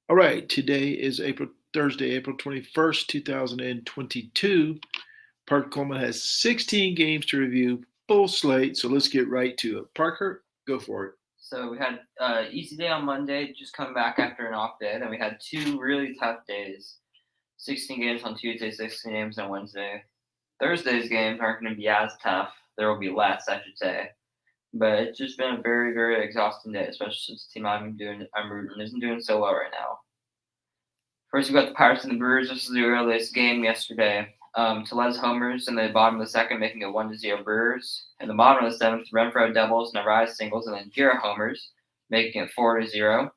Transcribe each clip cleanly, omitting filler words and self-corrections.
All right, today is Thursday, April 21st, 2022. Parker Coleman has 16 games to review, full slate, so let's get right to it. Parker, go for it. So we had easy day on Monday, just coming back after an off day. Then we had two really tough days. 16 games on Tuesday, 16 games on Wednesday. Thursday's games aren't going to be as tough. There will be less, I should say. But it's just been a very, very exhausting day, especially since the team I'm rooting isn't doing so well right now. First, we got the Pirates and the Brewers. This was the earliest game yesterday. Tellez homers in the bottom of the second, making it 1-0 Brewers. In the bottom of the seventh, Renfroe doubles, Narvaez singles, and then Gira homers, making it 4-0.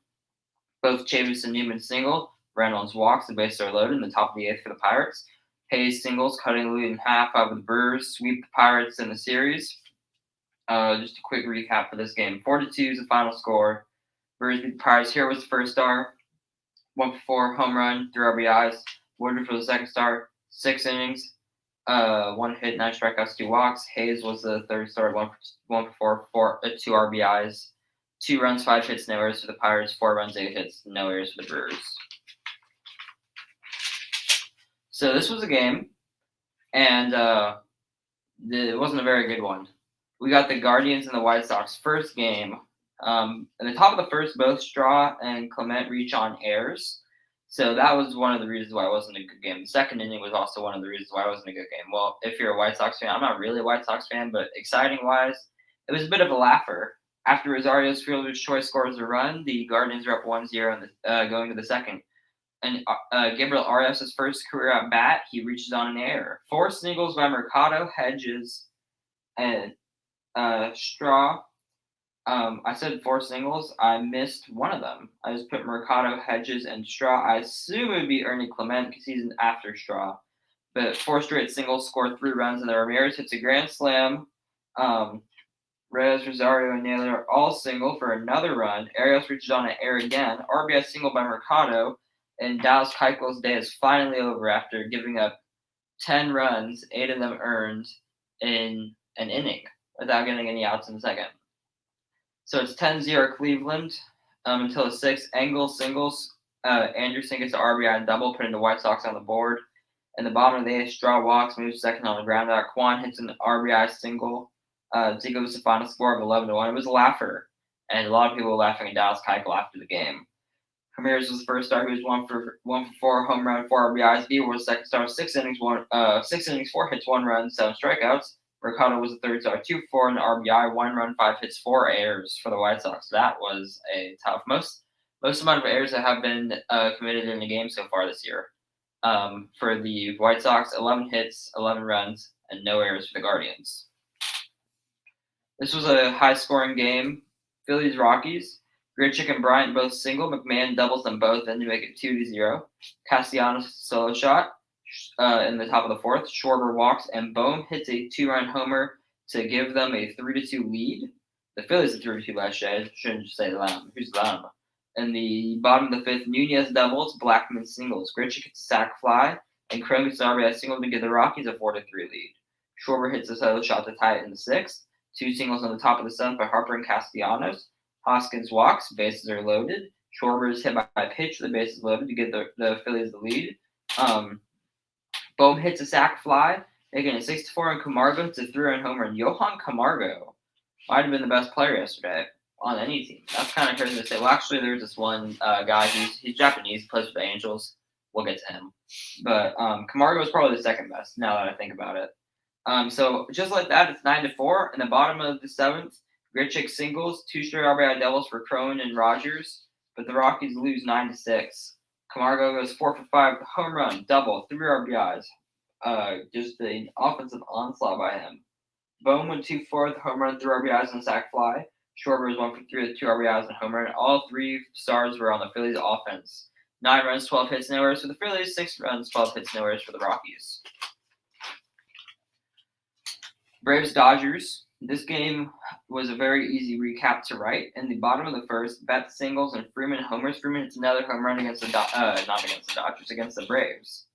Both Chavis and Newman single. Reynolds walks. The bases are loaded in the top of the eighth for the Pirates. Hayes singles, cutting the lead in half over the Brewers. Sweep the Pirates in the series. Just a quick recap for this game. 4-2 is the final score. Brewers beat the Pirates. Here was the first star. 1 for 4, home run, 3 RBIs. Woodruff for the second star, 6 innings, 1 hit, 9 strikeouts, 2 walks. Hayes was the third star, 1 for 4, 2 RBIs, 2 runs, 5 hits, no errors for the Pirates. 4 runs, 8 hits, no errors for the Brewers. So this was a game, and it wasn't a very good one. We got the Guardians and the White Sox first game. At the top of the first, both Straw and Clement reach on errors. So that was one of the reasons why it wasn't a good game. The second inning was also one of the reasons why it wasn't a good game. Well, if you're a White Sox fan, I'm not really a White Sox fan, but exciting wise, it was a bit of a laugher. After Rosario's fielder's choice scores a run, the Guardians are up 1-0 going to the second. And Gabriel Arias' first career at bat, he reaches on an error. 4 singles by Mercado, Hedges, and Straw. I said 4 singles. I missed one of them. I just put Mercado, Hedges, and Straw. I assume it would be Ernie Clement because he's an after Straw. But 4 straight singles, scored 3 runs, and then Ramirez hits a grand slam. Reyes, Rosario, and Naylor are all single for another run. Arias reaches on an air again. RBI single by Mercado, and Dallas Keuchel's day is finally over after giving up 10 runs, 8 of them earned in an inning without getting any outs in the second. So it's 10-0 Cleveland until the sixth. Engel singles. Anderson gets the RBI double, putting the White Sox on the board. In the bottom of the eighth, Straw walks, moves second on the ground out. Kwan hits an RBI single. To go to the final score of 11-1. It was a laugher, and a lot of people were laughing at Dallas Keuchel after the game. Ramirez was the first star. He was 1 for 4, home run, 4 RBIs. Bieber was the second star, 6 innings, 4 hits, 1 run, 7 strikeouts. Mercado was the third star, 2 for 4 and RBI, 1 run, 5 hits, 4 errors for the White Sox. That was a tough, most amount of errors that have been committed in the game so far this year. For the White Sox, 11 hits, 11 runs, and no errors for the Guardians. This was a high-scoring game. Phillies Rockies. Grichuk and Bryant both single. McMahon doubles them both in to make it 2-0. Castellanos solo shot in the top of the fourth. Schwarber walks, and Bohm hits a 2-run homer to give them a 3-2 lead. The Phillies had 3-2 last year. I shouldn't just say them. Who's them? In the bottom of the fifth, Nunez doubles, Blackman singles. Grichuk hits a sac fly, and Crum gets an RBI single to give the Rockies a 4-3 lead. Schwarber hits a solo shot to tie it in the sixth. 2 singles on the top of the seventh by Harper and Castellanos. Hoskins walks, bases are loaded. Schwarber is hit by a pitch, the bases loaded to give the Phillies the lead. Bohm hits a sac fly, making it 6-4, and Camargo hits a 3-run homer. And Johan Camargo might have been the best player yesterday on any team. That's kind of crazy to say. Well, actually, there's this one guy, he's Japanese, plays with the Angels. We'll get to him. But Camargo is probably the second best, now that I think about it. So just like that, it's 9-4. In the bottom of the seventh, Grichuk singles, 2 straight RBI doubles for Crone and Rogers, but the Rockies lose 9-6. Camargo goes 4-for-5, home run, double, 3 RBIs. Just an offensive onslaught by him. Bohm went 2-4 with home run, 3 RBIs and a sac fly. Schwarber was 1-for-3 with 2 RBIs and a home run. All 3 stars were on the Phillies offense. 9 runs, 12 hits, no errors for the Phillies. 6 runs, 12 hits, no errors for the Rockies. Braves Dodgers. This game was a very easy recap to write. In the bottom of the first, Betts singles and Freeman homers. Freeman hits another home run against against the Braves.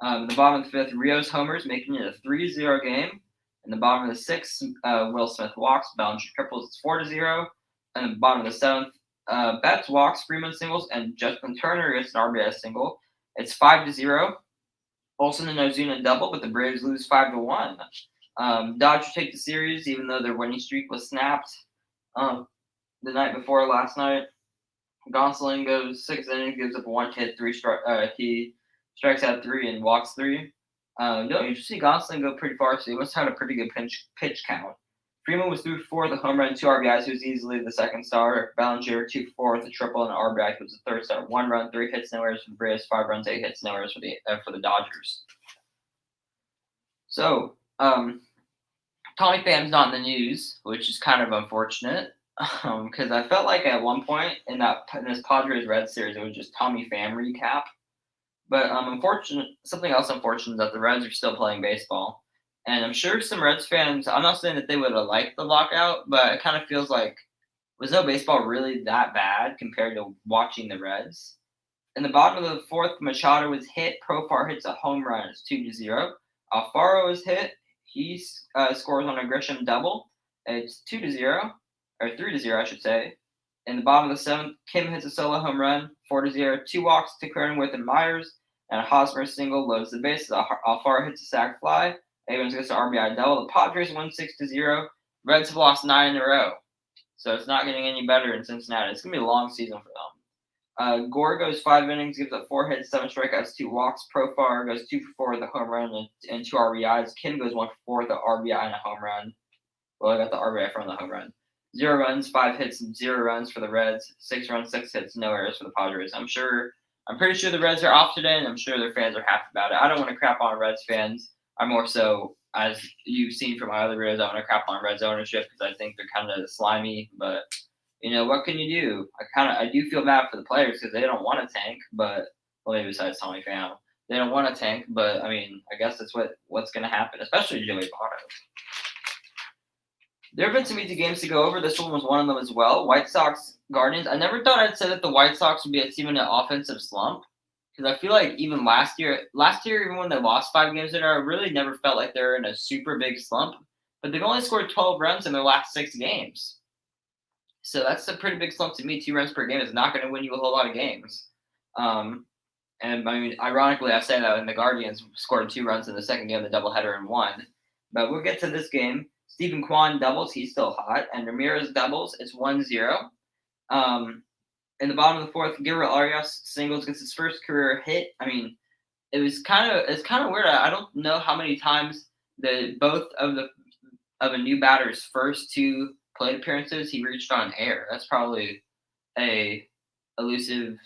In the bottom of the fifth, Rios homers, making it a 3-0 game. In the bottom of the sixth, Will Smith walks, Bellinger triples, it's 4-0. And the bottom of the seventh, Betts walks, Freeman singles, and Justin Turner gets an RBI single. It's 5-0. Olsen and Ozuna double, but the Braves lose 5-1. Dodgers take the series, even though their winning streak was snapped the night before last night. Gonsolin goes 6 innings, gives up 1 hit, he strikes out 3 and walks 3. Don't usually see Gonsolin go pretty far, so he must have had a pretty good pitch count. Freeman was through 4 with a home run, 2 RBIs. He was easily the second star. Ballinger 2 for 4 with a triple and an RBI. He was the third star. 1 run, 3 hits, no errors for the Braves. 5 runs, 8 hits, no errors for the Dodgers. So, Tommy Pham's not in the news, which is kind of unfortunate. Because I felt like at one point in this Padres Red series, it was just Tommy Pham recap. But something else unfortunate is that the Reds are still playing baseball. And I'm sure some Reds fans, I'm not saying that they would have liked the lockout, but it kind of feels like, was no baseball really that bad compared to watching the Reds? In the bottom of the fourth, Machado was hit. Profar hits a home run. It's 2-0. Alfaro is hit. He scores on a Grisham double. It's 2-0, or 3-0, I should say. In the bottom of the seventh, Kim hits a solo home run. 4-0. 2 walks to Cronenworth and Myers, and a Hosmer single loads the bases. Alfaro hits a sac fly. Abrams gets an RBI double. The Padres win 6-0. Reds have lost 9 in a row, so it's not getting any better in Cincinnati. It's gonna be a long season for them. Gore goes 5 innings, gives up 4 hits, 7 strikeouts, 2 walks. Profar goes 2 for 4 with a home run and 2 RBIs. Kim goes 1 for 4 with an RBI and a home run. Well, I got the RBI from the home run. 0 runs, 5 hits, and 0 runs for the Reds. 6 runs, 6 hits, no errors for the Padres. I'm pretty sure the Reds are off today, and I'm sure their fans are happy about it. I don't want to crap on Reds fans. I'm more so, as you've seen from my other videos, I want to crap on Reds ownership because I think they're kind of slimy. But what can you do? I do feel bad for the players because they don't want to tank. But maybe besides Tommy Pham, they don't want to tank. But I mean, I guess that's what's going to happen, especially Joey Votto. There have been some easy games to go over. This one was one of them as well. White Sox Guardians. I never thought I'd say that the White Sox would be a team in an offensive slump. Because I feel like even last year, even when they lost 5 games in a row, I really never felt like they were in a super big slump. But they've only scored 12 runs in their last 6 games. So that's a pretty big slump to me. 2 runs per game is not going to win you a whole lot of games. And I mean, ironically, I say that when the Guardians scored 2 runs in the second game, the doubleheader, and won. But we'll get to this game. Stephen Kwan doubles. He's still hot. And Ramirez doubles. It's 1-0. In the bottom of the fourth, Gabriel Arias singles, gets his first career hit. I mean, it's kind of weird. I don't know how many times both of a new batter's first 2 plate appearances he reached on air. That's probably a elusive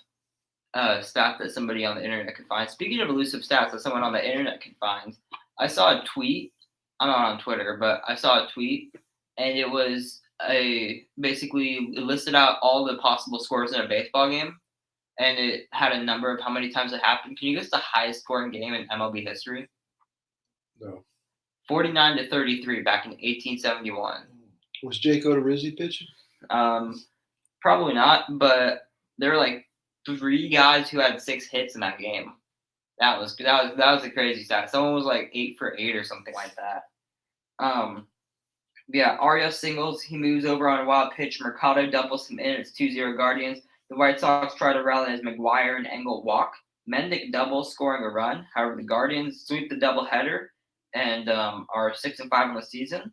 stat that somebody on the internet could find. Speaking of elusive stats that someone on the internet can find, I saw a tweet. I'm not on Twitter, but I saw a tweet, and it was basically it listed out all the possible scores in a baseball game, and it had a number of how many times it happened. Can you guess the highest scoring game in MLB history? No. 49-33 back in 1871. Was Jake Odorizzi pitching? Probably not, but there were like 3 guys who had 6 hits in that game. That was a crazy stat. Someone was like 8 for 8 or something like that. Yeah, Arias singles. He moves over on a wild pitch. Mercado doubles him in. It's 2-0 Guardians. The White Sox try to rally as McGuire and Engel walk. Mendick doubles, scoring a run. However, the Guardians sweep the doubleheader and are 6-5 on the season.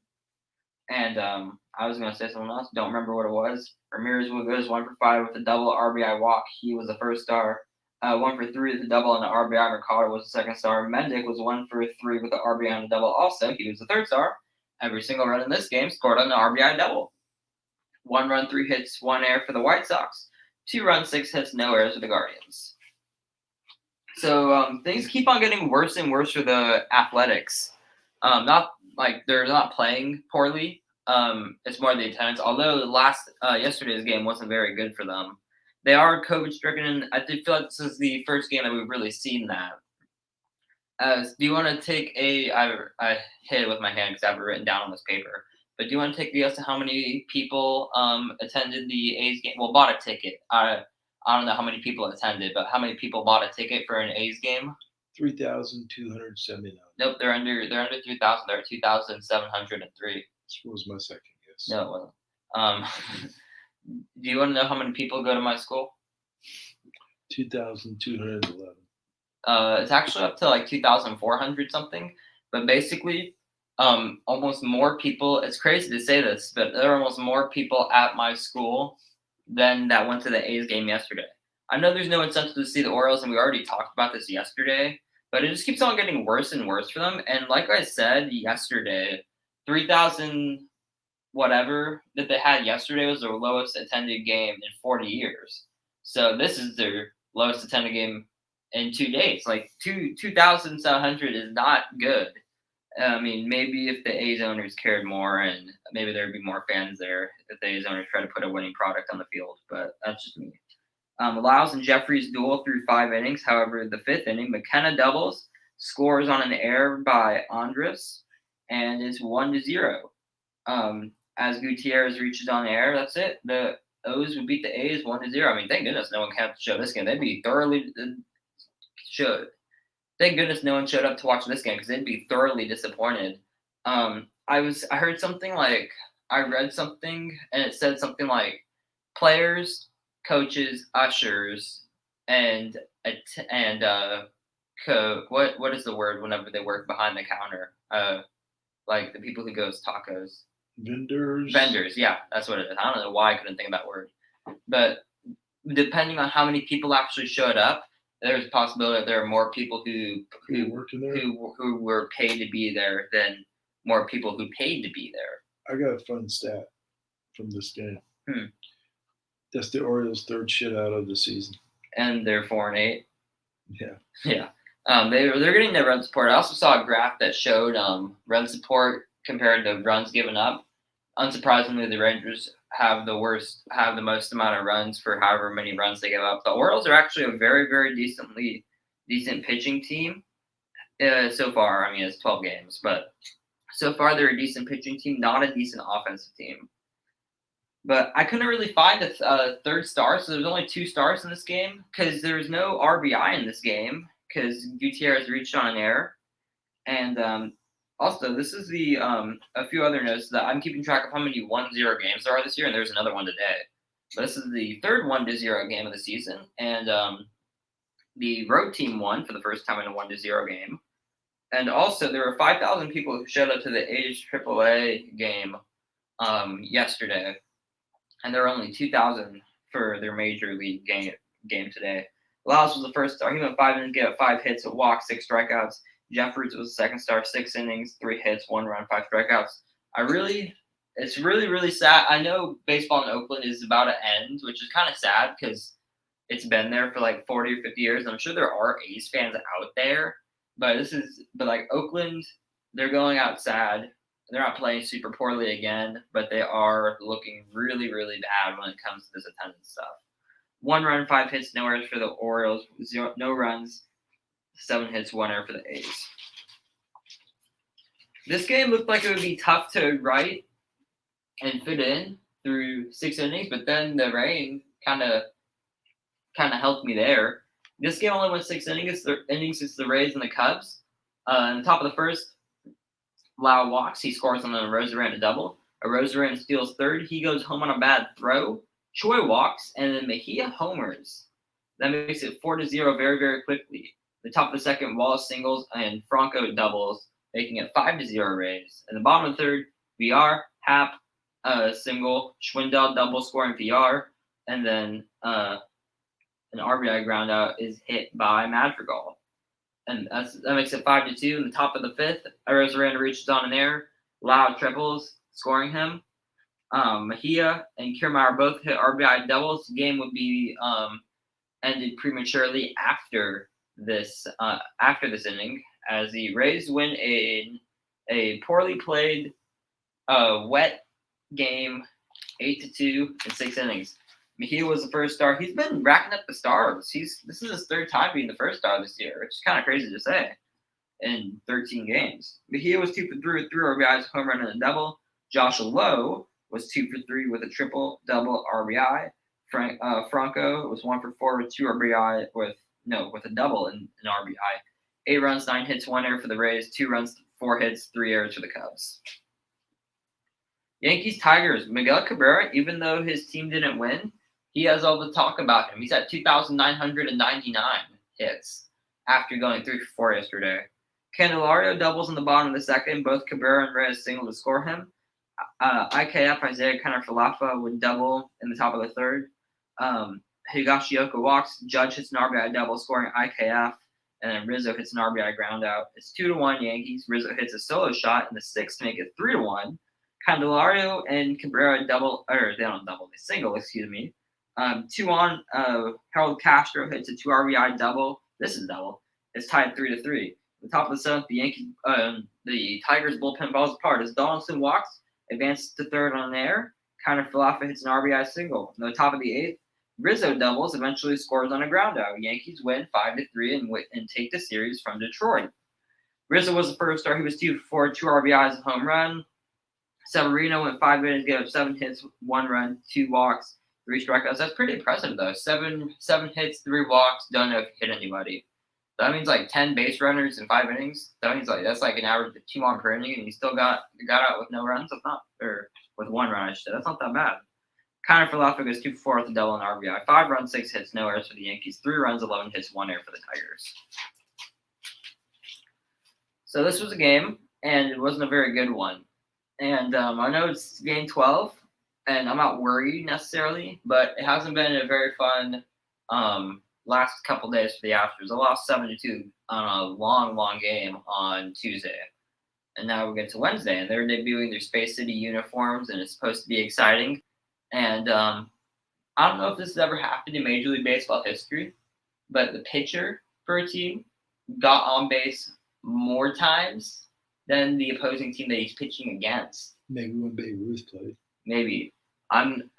And I was going to say something else. Don't remember what it was. Ramirez goes 1 for 5 with a double RBI walk. He was the first star. 1 for 3 with a double and an RBI. Mercado was the second star. Mendick was 1 for 3 with an RBI and a double. Also, he was the third star. Every single run in this game scored on an RBI double. 1 run, 3 hits, 1 error for the White Sox. 2 runs, 6 hits, no errors for the Guardians. So things keep on getting worse and worse for the Athletics. Not like they're not playing poorly. It's more the attendance. Although yesterday's game wasn't very good for them. They are COVID-stricken, and I feel like this is the first game that we've really seen that. Do you want to take I hit it with my hand because I have it written down on this paper. But do you want to take the guess to how many people attended the A's game? Well, bought a ticket. I don't know how many people attended, but how many people bought a ticket for an A's game? 3,279. Nope, they're under 3,000. They're at 2,703. This was my second guess. No, it wasn't. Do you want to know how many people go to my school? 2,211. It's actually up to like 2,400 something. But basically, almost more people. It's crazy to say this, but there are almost more people at my school than that went to the A's game yesterday. I know there's no incentive to see the Orioles, and we already talked about this yesterday. But it just keeps on getting worse and worse for them. And like I said yesterday, 3,000 whatever that they had yesterday was their lowest attended game in 40 years. So this is their lowest attended game in 2 days. Like 2,700 is not good. I mean, maybe if the A's owners cared more, and maybe there'd be more fans there if the A's owners try to put a winning product on the field. But that's just me. Lyles and Jeffries duel through 5 innings. However, the fifth inning, McKenna doubles, scores on an error by Andres, and it's 1-0. As Gutierrez reaches on air, that's it. The O's would beat the A's 1-0. I mean, thank goodness no one came to show this game. They'd be thoroughly should. Thank goodness no one showed up to watch this game because they'd be thoroughly disappointed. I heard something like I read something and it said something like players, coaches, ushers, and what is the word whenever they work behind the counter? Like the people who goes tacos. Vendors, yeah, that's what it is. I don't know why I couldn't think of that word. But depending on how many people actually showed up, there's a possibility that there are more people who were paid to be there than more people who paid to be there. I got a fun stat from this game. Hmm. That's the Orioles' third shutout of the season. And they're 4-8. Yeah. Yeah. They're getting their run support. I also saw a graph that showed run support compared to runs given up. Unsurprisingly, the Rangers have the most amount of runs for however many runs they give up. The Orioles are actually a very, very decent pitching team so far. I mean, it's 12 games, but so far they're a decent pitching team, not a decent offensive team. But I couldn't really find a third star, so there's only 2 stars in this game because there's no RBI in this game because Gutierrez reached on an error. And also, this is a few other notes that I'm keeping track of how many 1-0 games there are this year, and there's another one today. But this is the third 1-0 game of the season, and the road team won for the first time in a 1-0 game. And also, there were 5,000 people who showed up to the A's AAA game yesterday, and there were only 2,000 for their major league game today. Lyles was the first star. He went 5 innings, gave up 5 hits, a walk, 6 strikeouts. Jeffries was the second star, 6 innings, 3 hits, 1 run, 5 strikeouts. It's really sad. I know baseball in Oakland is about to end, which is kind of sad because it's been there for like 40 or 50 years. I'm sure there are A's fans out there, but like Oakland, they're going out sad. They're not playing super poorly again, but they are looking really bad when it comes to this attendance stuff. 1 run, 5 hits, no errors for the Orioles. No runs, 7 hits, 1 error for the A's. This game looked like it would be tough to write and fit in through 6 innings, but then the rain kind of helped me there. This game only went 6 innings. It's the Rays and the Cubs. In the top of the first, Lau walks. He scores on a Rosarena double. A Rosarena steals third. He goes home on a bad throw. Choi walks, and then Mejia homers. That makes it 4-0 very quickly. The top of the second, Wallace singles and Franco doubles, making it 5-0 Rays. In the bottom of the third, VR, Happ, single, Schwindel double scoring VR, and then an RBI ground out is hit by Madrigal. And that makes it 5-2. In the top of the fifth, Rosarena reaches on an error. Loud triples, scoring him. Mejia and Kiermaier both hit RBI doubles. The game would be ended prematurely after this inning, as the Rays win a poorly played, wet game, 8-2 in 6 innings. Mejia was the first star. He's been racking up the stars. This is his 3rd time being the first star this year, which is kind of crazy to say in 13 games. Mejia was 2 for 3 with 3 RBIs, home run, and a double. Josh Lowe was 2 for 3 with a triple, double, RBI. Franco was 1 for 4 with 2 RBI with a double and an RBI. 8 runs, 9 hits, 1 error for the Rays. 2 runs, 4 hits, 3 errors for the Cubs. Yankees Tigers. Miguel Cabrera, even though his team didn't win, he has all the talk about him. He's at 2,999 hits after going 3-for-4 yesterday. Candelario doubles in the bottom of the second. Both Cabrera and Reyes single to score him. IKF Isaiah Kiner-Falefa would double in the top of the third. Higashioka walks. Judge hits an RBI double, scoring IKF, and then Rizzo hits an RBI ground out. It's 2-1 Yankees. Rizzo hits a solo shot in the sixth to make it 3-1. Candelario and Cabrera double, or they don't double, they single, excuse me. 2-on. Harold Castro hits a 2 RBI double. This is double. It's tied 3-3. The top of the seventh, the Tigers bullpen falls apart as Donaldson walks, advances to third on air. Kiner-Falefa hits an RBI single. In the top of the eighth, Rizzo doubles, eventually scores on a ground out. Yankees win 5-3 and take the series from Detroit. Rizzo was the first star. He was 2-for-4, 2 RBIs, a home run. Severino went 5 innings, gave up 7 hits, 1 run, 2 walks, 3 strikeouts. That's pretty impressive, though. Seven hits, 3 walks. Don't know if he hit anybody. That means like 10 base runners in 5 innings. That means like that's like an average of 2 on per inning, and he still got out with no runs. That's not, or with 1 run, I should say. That's not that bad. Kiner-Falefa goes 2-for-4 with a double and RBI. 5 runs, 6 hits, no errors for the Yankees. 3 runs, 11 hits, 1 error for the Tigers. So this was a game, and it wasn't a very good one. And I know it's game 12, and I'm not worried necessarily, but it hasn't been a very fun last couple days for the Astros. I lost 7-2 on a long game on Tuesday. And now we get to Wednesday, and they're debuting their Space City uniforms, and it's supposed to be exciting. And I don't know if this has ever happened in Major League Baseball history, but the pitcher for a team got on base more times than the opposing team that he's pitching against. Maybe when Babe Ruth played. Maybe. I'm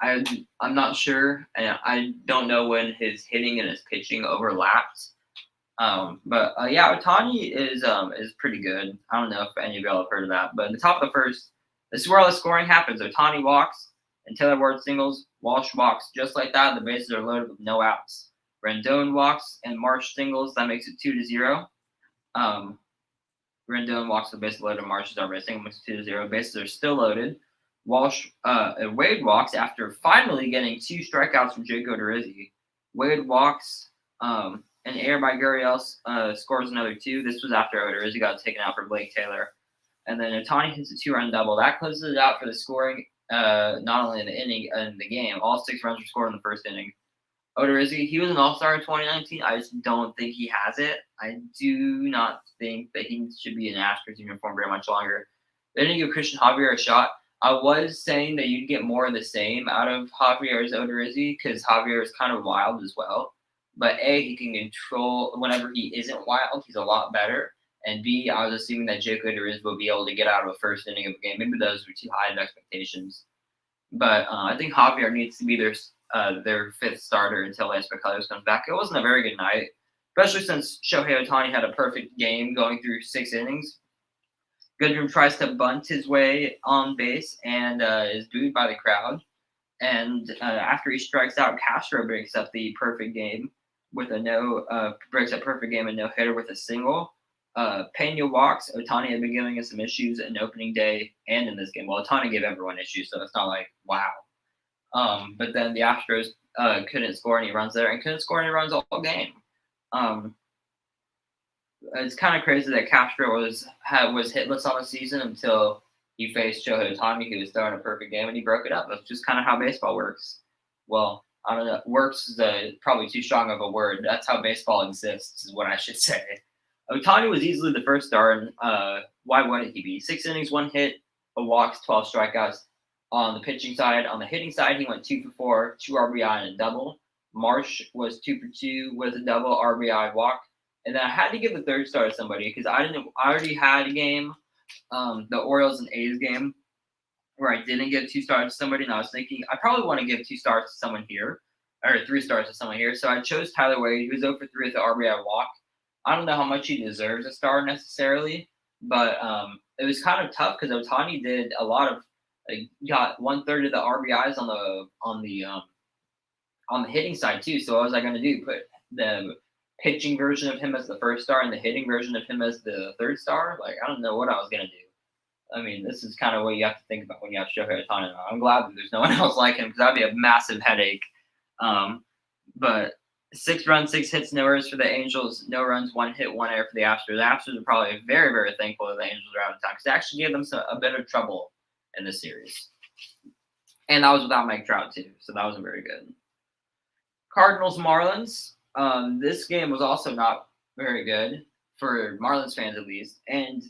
not sure, and I don't know when his hitting and his pitching overlapped. But Ohtani is pretty good. I don't know if any of y'all have heard of that, but in the top of the first, this is where all the scoring happens. Ohtani walks, and Taylor Ward singles. Walsh walks, just like that. The bases are loaded with no outs. Rendon walks, and Marsh singles. That makes it 2-0. Rendon walks, the bases loaded. Marsh is already single, makes it 2-0. Bases are still loaded. Wade walks after finally getting 2 strikeouts from Jake Odorizzi. Wade walks, an error by Gurriel scores another 2. This was after Odorizzi got taken out for Blake Taylor. And then Ohtani hits a 2-run double. That closes it out for the scoring, not only in the inning and the game. All 6 runs were scored in the first inning. Odorizzi, he was an all-star in 2019. I just don't think he has it. I do not think that he should be in Astros uniform very much longer. They didn't give Christian Javier a shot. I was saying that you'd get more of the same out of Javier's Odorizzi because Javier is kind of wild as well. But A, he can control whenever he isn't wild. He's a lot better. And B, I was assuming that Jake Odorizzi will be able to get out of a first inning of a game. Maybe those were too high of expectations. But I think Javier needs to be their 5th starter until Esper Colors comes back. It wasn't a very good night, especially since Shohei Ohtani had a perfect game going through 6 innings. Goodrum tries to bunt his way on base and is booed by the crowd. And after he strikes out, Castro breaks up the perfect game with a perfect game and no hitter with a single. Pena walks. Ohtani had been giving us some issues in opening day and in this game. Well, Ohtani gave everyone issues, so it's not like wow. But then the Astros couldn't score any runs there and couldn't score any runs all game. It's kind of crazy that Castro was hitless on the season until he faced Shohei Ohtani, who was throwing a perfect game, and he broke it up. That's just kind of how baseball works. Well, I don't know. Works is probably too strong of a word. That's how baseball exists, is what I should say. Ohtani was easily the first star, and why wouldn't he be? 6 innings, 1 hit, a walk, 12 strikeouts. On the pitching side, on the hitting side, he went 2-for-4, 2 RBI and a double. Marsh was 2-for-2 with a double RBI walk. And then I had to give the 3rd star to somebody because I already had a game, the Orioles and A's game, where I didn't give 2 stars to somebody, and I was thinking I probably want to give 2 stars to someone here, or 3 stars to someone here. So I chose Tyler Wade. He was 0-for-3 with the RBI walk. I don't know how much he deserves a star necessarily, but it was kind of tough because Ohtani did a lot of got 1/3 of the RBIs on the hitting side too. So what was I going to do? Put the pitching version of him as the 1st star and the hitting version of him as the 3rd star? Like I don't know what I was going to do. I mean, this is kind of what you have to think about when you have Shohei Ohtani. I'm glad that there's no one else like him because that'd be a massive headache. But 6 runs, 6 hits, no errors for the Angels. No runs, 1 hit, 1 error for the Astros. The Astros are probably very, very thankful that the Angels are out of town because they actually gave them a bit of trouble in this series. And that was without Mike Trout, too. So that wasn't very good. Cardinals, Marlins. This game was also not very good for Marlins fans, at least. And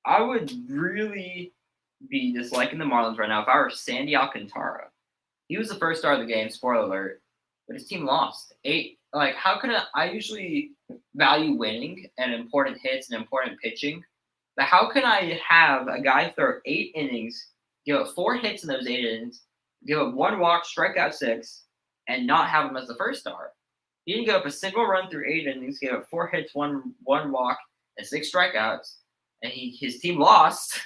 I would really be disliking the Marlins right now if I were Sandy Alcantara. He was the first star of the game, spoiler alert, but his team lost. How can I usually value winning and important hits and important pitching, but how can I have a guy throw 8 innings, give up 4 hits in those 8 innings, give up 1 walk, strike out 6, and not have him as the first star? He didn't give up a single run through 8 innings, gave up 4 hits, one walk, and 6 strikeouts, and his team lost,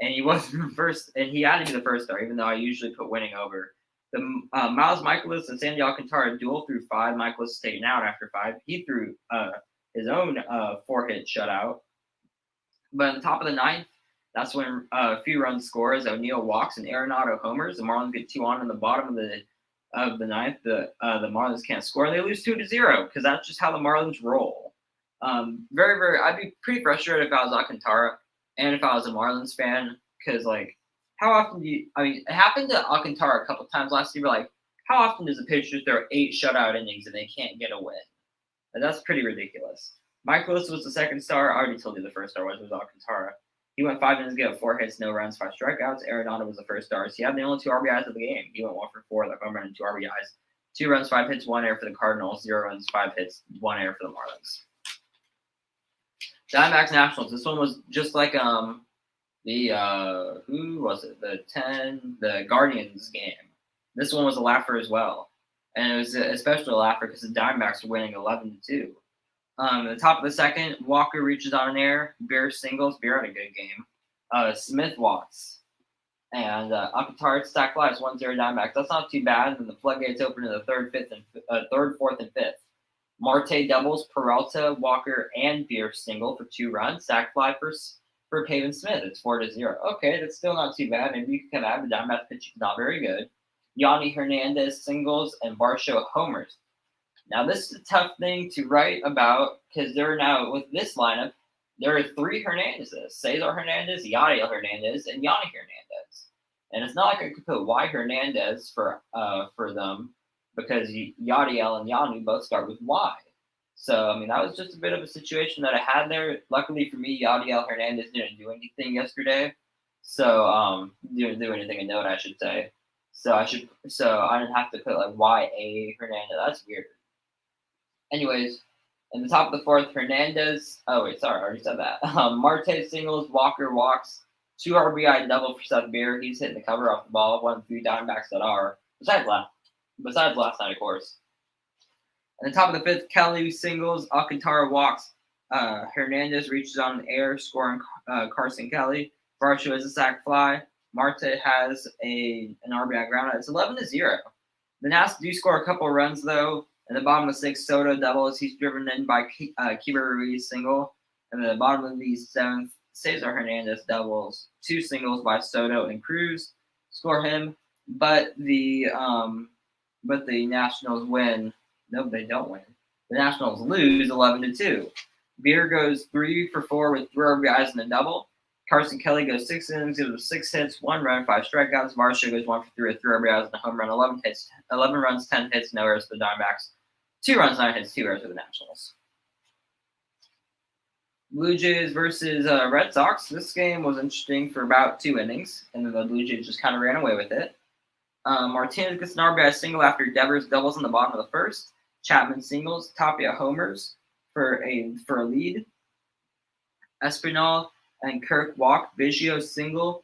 and he wasn't first, and he had to be the first star, even though I usually put winning over. The Miles Michaelis and Sandy Alcantara duel threw 5. Michaelis taken out after 5. He threw his own 4-hit shutout. But in the top of the 9th, that's when a few runs score as O'Neill walks and Arenado homers. The Marlins get 2 on in the bottom of the 9th. The Marlins can't score. They lose 2-0 because that's just how the Marlins roll. Very, very. I'd be pretty frustrated if I was Alcantara and if I was a Marlins fan because how often do you? I mean, it happened to Alcantara a couple times last year. But how often does a pitcher throw 8 shutout innings and they can't get a win? And that's pretty ridiculous. Michaelis was the second star. I already told you the first star was Alcantara. He went 5 innings, gave up 4 hits, no runs, 5 strikeouts. Arenado was the first star. So he had the only 2 RBIs of the game. He went 1 for 4, the home run and 2 RBIs. 2 runs, 5 hits, 1 error for the Cardinals. 0 runs, 5 hits, 1 error for the Marlins. Diamondbacks Nationals. This one was just like who was it? The Guardians game. This one was a laugher as well, and it was especially a laugher because the Diamondbacks were winning 11-2. At the top of the 2nd, Walker reaches on an error. Beer singles. Beer had a good game. Smith walks, and Alcantara stack flies 1-0 Diamondbacks. That's not too bad. And then the floodgates open in the 3rd, 4th, and 5th. Marte doubles, Peralta, Walker, and Beer single for 2 runs. Sack fly for Pavin Smith. It's 4-0. Okay, that's still not too bad. Maybe you can come out. The Diamondbacks pitching is not very good. Yanni Hernandez singles and Varsho homers. Now, this is a tough thing to write about because there are now, with this lineup, there are 3 Hernandezes. Cesar Hernandez, Yadiel Hernandez, and Yanni Hernandez. And it's not like I could put Y Hernandez for them because Yadiel and Yanni both start with Y. So, I mean, that was just a bit of a situation that I had there. Luckily for me, Yadiel Hernandez didn't do anything yesterday. So, didn't do anything of note, I should say. So I didn't have to put YA Hernandez. That's weird. Anyways, in the top of the 4th, Hernandez. Oh wait, sorry, I already said that. Marte singles, Walker walks, 2 RBI double for Seth Beer. He's hitting the cover off the ball. 1 of the 3 Diamondbacks that are besides last night, of course. In the top of the 5th, Kelly singles, Alcantara walks. Hernandez reaches on an air, scoring Carson Kelly. Varsho has a sac fly. Marte has an RBI ground out. It's 11-0. The Nats do score a couple runs though. In the bottom of the 6th, Soto doubles. He's driven in by Keeper Ruiz single. And then the bottom of the 7th, Cesar Hernandez doubles. 2 singles by Soto and Cruz score him. But the Nationals win. No, they don't win. The Nationals lose 11-2. Beer goes 3 for 4 with 3 RBIs and a double. Carson Kelly goes 6 innings, gives up 6 hits, 1 run, 5 strikeouts. Varsho goes 1 for 3 with 3 RBIs and a home run, 11 runs, 10 hits, no errors for the Diamondbacks. 2 runs, 9 hits, 2 errors for the Nationals. Blue Jays versus Red Sox. This game was interesting for about 2 innings, and then the Blue Jays just kind of ran away with it. Martinez gets an RBI single after Devers doubles in the bottom of the 1st. Chapman singles, Tapia homers for a lead. Espinal and Kirk walk. Biggio single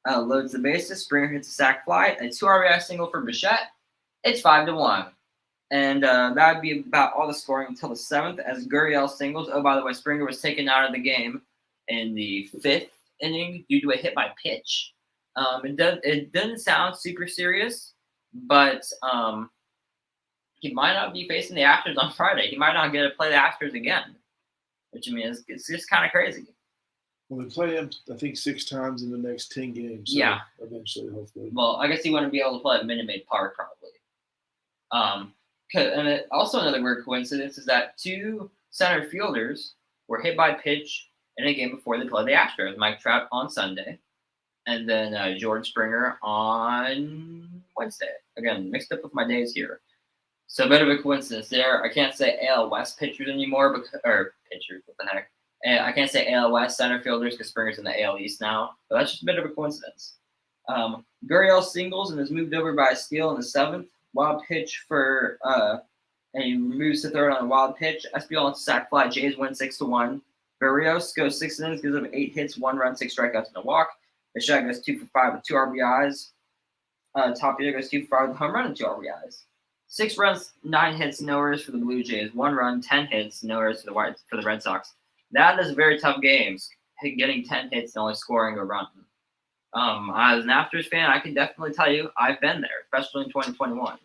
loads the bases. Springer hits a sac fly. A 2 RBI single for Bichette. It's 5-1. And that would be about all the scoring until the 7th as Gurriel singles. Oh, by the way, Springer was taken out of the game in the 5th inning due to a hit by pitch. It doesn't sound super serious, but he might not be facing the Astros on Friday. He might not get to play the Astros again, which I mean, it's just kind of crazy. Well, they play him, I think, 6 times in the next 10 games. So Yeah. eventually, hopefully. Well, I guess he wouldn't be able to play at Minute Maid Park probably. Also another weird coincidence is that 2 center fielders were hit by pitch in a game before they played the Astros. Mike Trout on Sunday, and then George Springer on Wednesday. Again, mixed up with my days here. So a bit of a coincidence there. I can't say AL West pitchers anymore, or pitchers, what the heck. I can't say AL West center fielders because Springer's in the AL East now, but that's just a bit of a coincidence. Gurriel singles and is moved over by a steal in the 7th. Wild pitch for and he moves to third on a wild pitch. SBL on sac fly. Jays win 6-1. Berrios goes 6 innings, gives up 8 hits, 1 run, 6 strikeouts, and a walk. Bichette goes 2 for 5 with 2 RBIs. Tapia goes 2 for 5 with a home run and 2 RBIs. 6 runs, 9 hits, no errors for the Blue Jays. 1 run, 10 hits, no errors for the Red Sox. That is a very tough game, getting 10 hits and only scoring a run. As an Astros fan, I can definitely tell you I've been there, especially in 2021.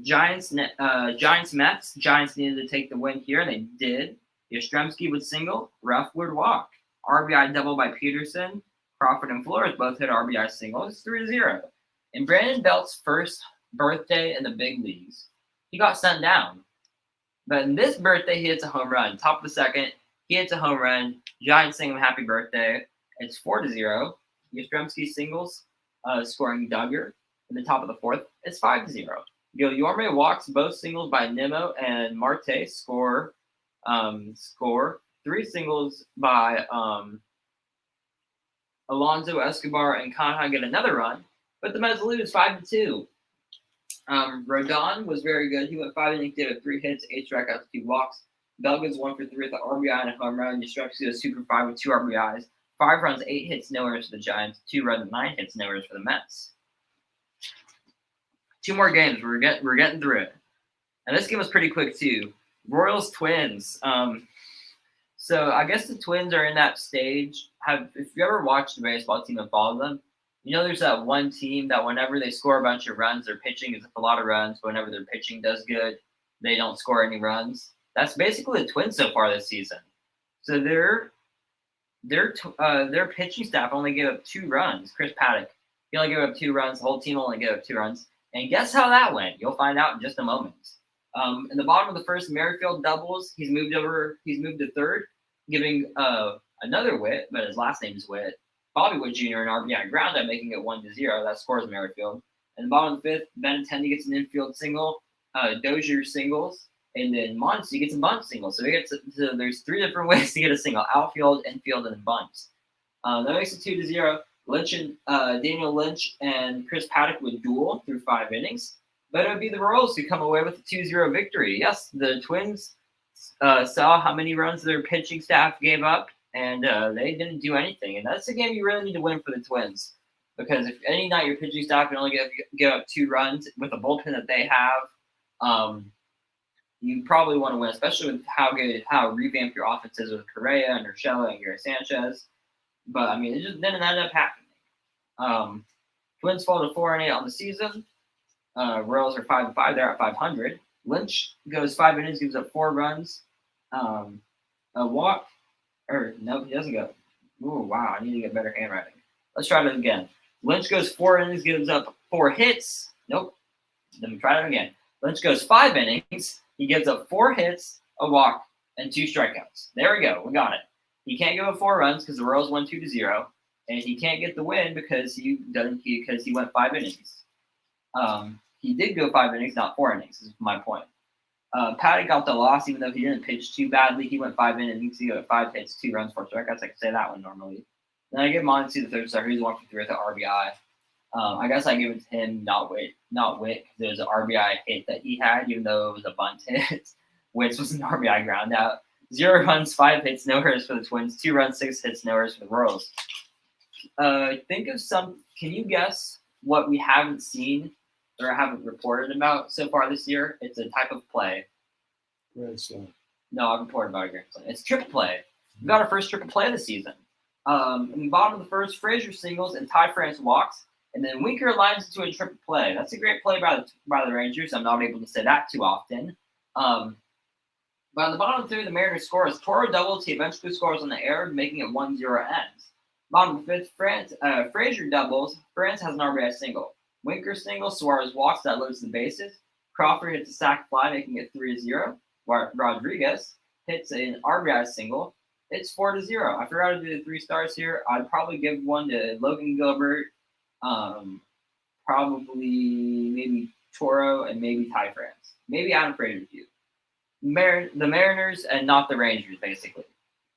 Giants, Mets. Giants needed to take the win here, and they did. Yastrzemski would single, Ruff would walk. RBI double by Peterson. Crawford and Flores both hit RBI singles, 3-0. In Brandon Belt's first birthday in the big leagues, he got sent down. But in this birthday, he hits a home run. Top of the 2nd, he hits a home run. Giants sing him happy birthday. It's 4-0. Yastrzemski singles, scoring Duggar. In the top of the 4th, it's 5-0. Guillermo walks, both singles by Nimmo and Marte score 3 singles by Alonso, Escobar, and Canha get another run, but the Mets lose 5-2. Rodon was very good. He went 5 innings, gave up 3 hits, 8 strikeouts, 2 walks. Bell goes 1 for 3 with an RBI and a home run. Yastrzemski goes 2 for 5 with 2 RBIs. 5 runs, 8 hits, no errors for the Giants. 2 runs, 9 hits, no errors for the Mets. 2 more games. We're getting through it. And this game was pretty quick too. Royals Twins. So I guess the Twins are in that stage. If you ever watched a baseball team and followed them, you know there's that one team that whenever they score a bunch of runs, their pitching is a lot of runs. But whenever their pitching does good, they don't score any runs. That's basically the Twins so far this season. So their pitching staff only gave up 2 runs. Chris Paddock, he only gave up 2 runs. The whole team only gave up 2 runs. And guess how that went? You'll find out in just a moment. In the bottom of the 1st, Merrifield doubles. He's moved to 3rd, giving another Witt, but his last name is Witt. Bobby Witt Jr. an RBI groundout, making it 1-0. That scores Merrifield. In the bottom of the 5th, Benintendi gets an infield single. Dozier singles, and then Muncy gets a bunt single. So there's 3 different ways to get a single: outfield, infield, and then bunts. That makes it 2-0. Daniel Lynch and Chris Paddock would duel through 5 innings, but it would be the Royals who come away with a 2-0 victory. Yes, the Twins saw how many runs their pitching staff gave up, and they didn't do anything. And that's a game you really need to win for the Twins, because if any night your pitching staff can only give up 2 runs with the bullpen that they have, you probably want to win, especially with how revamped your offense is with Correa and Urshela and Gary Sanchez. But I mean, it just didn't end up happening. Twins fall to 4-8 on the season. Royals are 5-5. They're at 500. Lynch goes 5 innings, gives up 4 runs, a walk. Or no, he doesn't go. Ooh, wow! I need to get better handwriting. Let's try that again. Lynch goes 4 innings, gives up 4 hits. Nope. Let me try that again. Lynch goes 5 innings. He gives up 4 hits, a walk, and 2 strikeouts. There we go. We got it. He can't give up 4 runs because the Royals won 2-0, and he can't get the win because he went 5 innings. He did go 5 innings, not 4 innings. Is my point. Paddock got the loss, even though he didn't pitch too badly. He went 5 innings. He got 5 hits, 2 runs, 4 strikeouts. I could say that one normally. Then I give Monty the 3rd star. He's 1 for 3 with the RBI. I guess I give it to him, not Witt, because it was an RBI hit that he had, even though it was a bunt hit, which was an RBI ground out. 0 runs, 5 hits, no errors for the Twins. 2 runs, 6 hits, no errors for the Royals. Think of some. Can you guess what we haven't seen or haven't reported about so far this year? It's a type of play. Grand Slam. No, I've reported about a grand slam. It's triple play. We got our first triple play of the season. In the bottom of the 1st, Frazier singles and Ty France walks, and then Winker lines into a triple play. That's a great play by the Rangers. I'm not able to say that too often. But on the bottom three, the Mariners scores. Toro doubles. He eventually scores on the air, making it 1-0 ends. Bottom fifth, Frazier doubles. France has an RBI single. Winker single. Suarez walks. That loads the bases. Crawford hits a sac fly, making it 3-0. Rodriguez hits an RBI single. It's 4-0. I forgot to do the 3 stars here. I'd probably give one to Logan Gilbert, probably maybe Toro, and maybe Ty France. Maybe Adam Frazier too. The Mariners and not the Rangers, basically.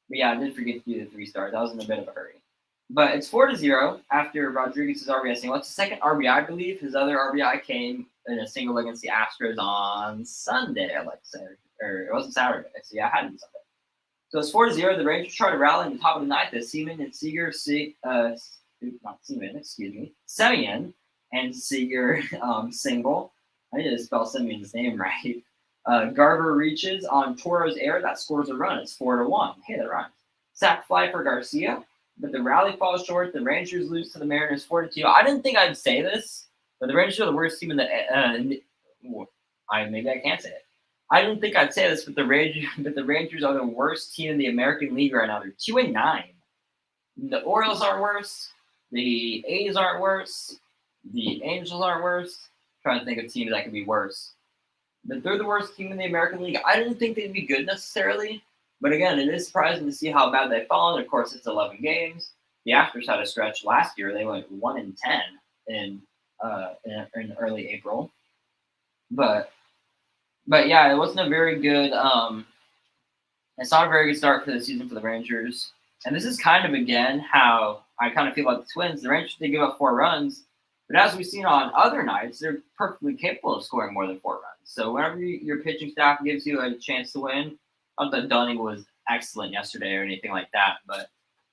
But yeah, I did forget to do the 3 stars. I was in a bit of a hurry. But it's 4-0 after Rodriguez's RBI single. It's the second RBI, I believe. His other RBI came in a single against the Astros on Sunday, I'd like to say. Or it wasn't Saturday. So yeah, it had to be Sunday. So it's 4-0. The Rangers try to rally in the top of the ninth as Seaman and Seager, Semien and Seager single. I need to spell Semien's name right. Garver reaches on Toro's air. That scores a run. It's 4-1. Hey, that rhymes. Sack fly for Garcia, but the rally falls short. The Rangers lose to the Mariners 4-2. I didn't think I'd say this, but the Rangers are the worst team in the. Maybe I can't say it. I didn't think I'd say this, but the Rangers are the worst team in the American League right now. They're 2-9. The Orioles aren't worse. The A's aren't worse. The Angels aren't worse. I'm trying to think of teams that could be worse. But they're the worst team in the American League. I didn't think they'd be good necessarily. But again, it is surprising to see how bad they've fallen. Of course, it's 11 games. The Astros had a stretch last year. They went 1-10 in early April. But yeah, it wasn't a very good it's not a very good start for the season for the Rangers. And this is kind of, again, how I kind of feel about the Twins. The Rangers did give up 4 runs. But as we've seen on other nights, they're perfectly capable of scoring more than 4 runs. So whenever your pitching staff gives you a chance to win, not that Dunning was excellent yesterday or anything like that, but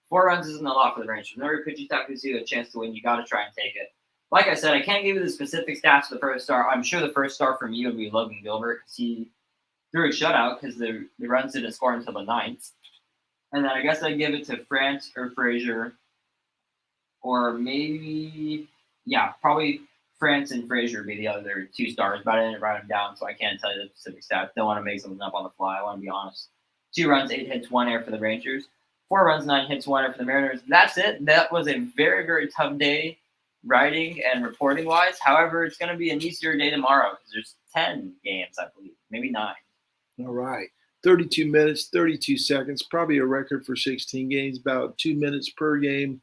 4 runs isn't a lot for the Rangers. Whenever your pitching staff gives you a chance to win, you got to try and take it. Like I said, I can't give you the specific stats for the first star. I'm sure the first star from you would be Logan Gilbert because he threw a shutout because the runs didn't score until the 9th. And then I guess I'd give it to France or Frazier, or maybe, yeah, probably France and Frazier would be the other 2 stars, but I didn't write them down, so I can't tell you the specific stats. Don't want to make something up on the fly. I want to be honest. 2 runs, 8 hits, 1 error for the Rangers. 4 runs, 9 hits, 1 error for the Mariners. That's it. That was a very, very tough day writing and reporting-wise. However, it's going to be an easier day tomorrow because there's 10 games, I believe. Maybe 9. All right. 32 minutes, 32 seconds, probably a record for 16 games, about 2 minutes per game,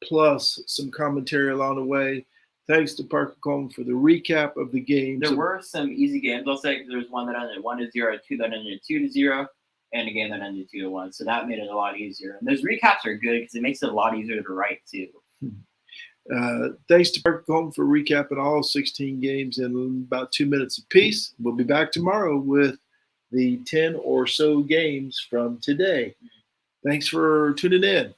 plus some commentary along the way. Thanks to Parker Coleman for the recap of the game. There were some easy games. I'll say there's one that ended 1-0, 2 that ended 2-0, and a game that ended 2-1. So that made it a lot easier. And those recaps are good because it makes it a lot easier to write too. Thanks to Parker Coleman for recapping all 16 games in about 2 minutes apiece. We'll be back tomorrow with the 10 or so games from today. Thanks for tuning in.